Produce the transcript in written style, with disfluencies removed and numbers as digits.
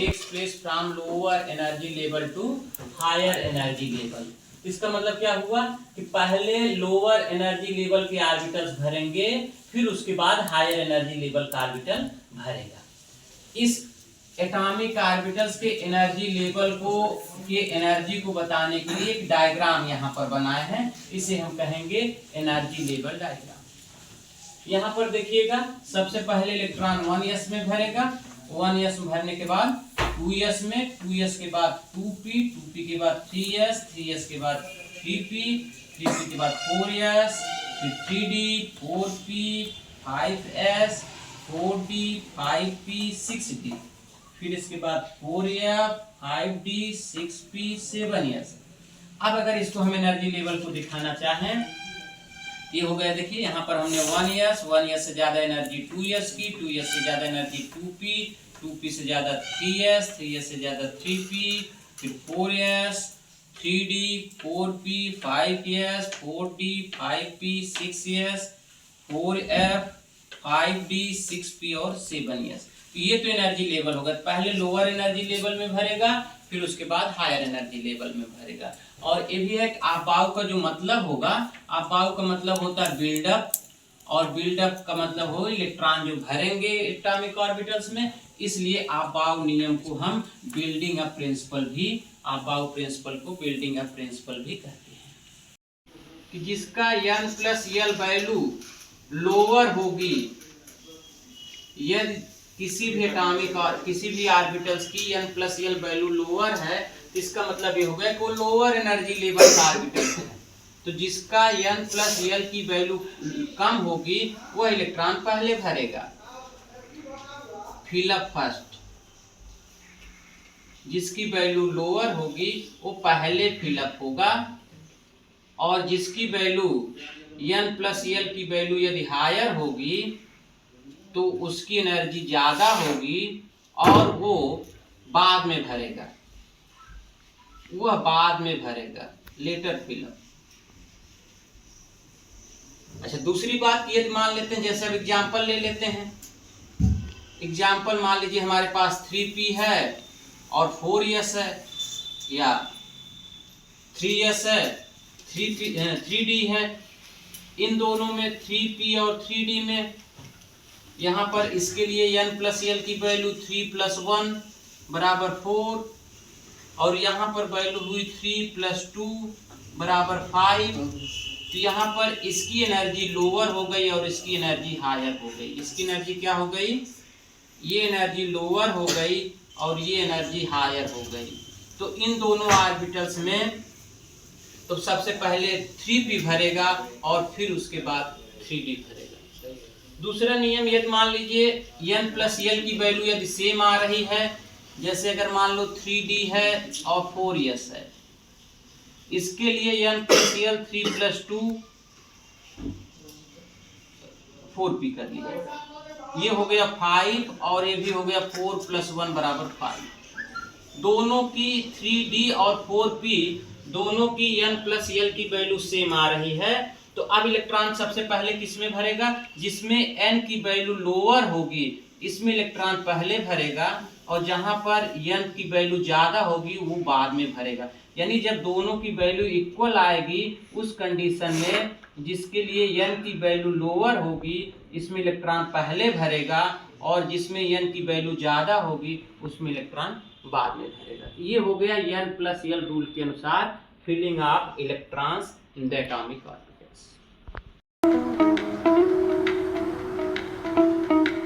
Takes place from lower energy level to higher energy level. इसका मतलब क्या हुआ कि पहले लोअर एनर्जी लेवल के ऑर्बिटल्स भरेंगे, फिर उसके बाद हायर एनर्जी लेवल का ऑर्बिटल भरेगा। इस एटॉमिक ऑर्बिटल्स के एनर्जी लेवल को के एनर्जी को बताने के लिए एक डायग्राम यहाँ पर बनाए हैं, इसे हम कहेंगे एनर्जी लेवल डायग्राम। यहाँ पर देखिएगा, सबसे पहले इलेक्ट्रॉन 1s में भरेगा, 1s में भरने के बाद 2s में, 2s के बाद 2p, 2p के बाद 3s, 3s के बाद 3p, 3p के बाद 4s, फिर 3d, 4p, 5s, 4d, 5p, 6d, फिर इसके बाद 4f, 5d, 6p, 7s। अब अगर इसको हम एनर्जी लेवल को दिखाना चाहें, ये हो गया। देखिए यहाँ पर हमने 1s से ज्यादा एनर्जी 2s की, 2s से ज्यादा एनर्जी 2p, 2p से ज्यादा 3s, 3s से ज्यादा 3p, फिर 4s, 3d, 4p, 5s, 4d, 5p, 6s, 4f, 5d, 6p और 7s। तो ये तो एनर्जी लेवल होगा। पहले लोअर एनर्जी लेवल में भरेगा, फिर उसके बाद हायर एनर्जी लेवल में भरेगा। और ये भी है कि अबाव का जो मतलब होगा, अबाव का मतलब होता है बिल्डअप, और बिल्डअप का मतलब हो इलेक्ट्रॉन जो भरेंगे एटॉमिक ऑर्बिटल्स में, इसलिए अबाव नियम को हम बिल्डिंग अप प्रिंसिपल भी, अबाव प्रिंसिपल को बिल्डिंग अप प्रिंसिपल भी कहते हैं। कि जिसका n+l वैल्यू लोअर होगी, यदि किसी भी एटॉमिक और किसी भी ऑर्बिटल्स की n+l वैल्यू लोअर है, इसका मतलब ये हो गया कि वो लोअर एनर्जी लेवल का ऑर्बिटल है। तो जिसका n+l की वैल्यू कम होगी, वो इलेक्ट्रॉन पहले भरेगा, फिलअप फर्स्ट। जिसकी वैल्यू लोअर होगी वो पहले फिलअप होगा, और जिसकी वैल्यू n+l की वैल्यू यदि हायर होगी तो उसकी एनर्जी ज्यादा होगी और वो बाद में भरेगा, वह बाद में भरेगा, लेटर फिलअप। अच्छा, दूसरी बात ये मान लेते हैं, जैसे अब एग्जांपल ले लेते हैं। एग्जांपल मान लीजिए हमारे पास 3p है और 4s है, या 3s है, 3d है। इन दोनों में 3p और 3d में यहाँ पर इसके लिए n+l की वैल्यू 3 + 1 बराबर 4, और यहाँ पर वैल्यू हुई 3 + 2 बराबर 5। तो यहाँ पर इसकी एनर्जी लोअर हो गई और इसकी एनर्जी हायर हो गई। इसकी एनर्जी क्या हो गई? ये एनर्जी लोअर हो गई और ये एनर्जी हायर हो गई। तो इन दोनों ऑर्बिटल्स में तो सबसे पहले 3p भरेगा और फिर उसके बाद 3d भरेगा। दूसरा नियम, यदि मान लीजिए n+l की वैल्यू यदि सेम आ रही है, जैसे अगर मान लो 3d है और 4s है, इसके लिए n+l 3 + 2 4p कर लिया, ये हो गया 5 और ये भी हो गया 4 + 1 बराबर 5। दोनों की 3d और 4p दोनों की n+l की वैल्यू सेम आ रही है। तो अब इलेक्ट्रॉन सबसे पहले किसमें भरेगा? जिसमें n की वैल्यू लोअर होगी इसमें इलेक्ट्रॉन पहले भरेगा, और जहां पर n की वैल्यू ज्यादा होगी वो बाद में भरेगा। यानी जब दोनों की वैल्यू इक्वल आएगी उस कंडीशन में जिसके लिए n की वैल्यू लोअर होगी इसमें इलेक्ट्रॉन पहले भरेगा, और जिसमें n की वैल्यू ज्यादा होगी उसमें इलेक्ट्रॉन बाद में भरेगा। ये हो गया n+l रूल के अनुसार filling of electrons in the atomic orbital.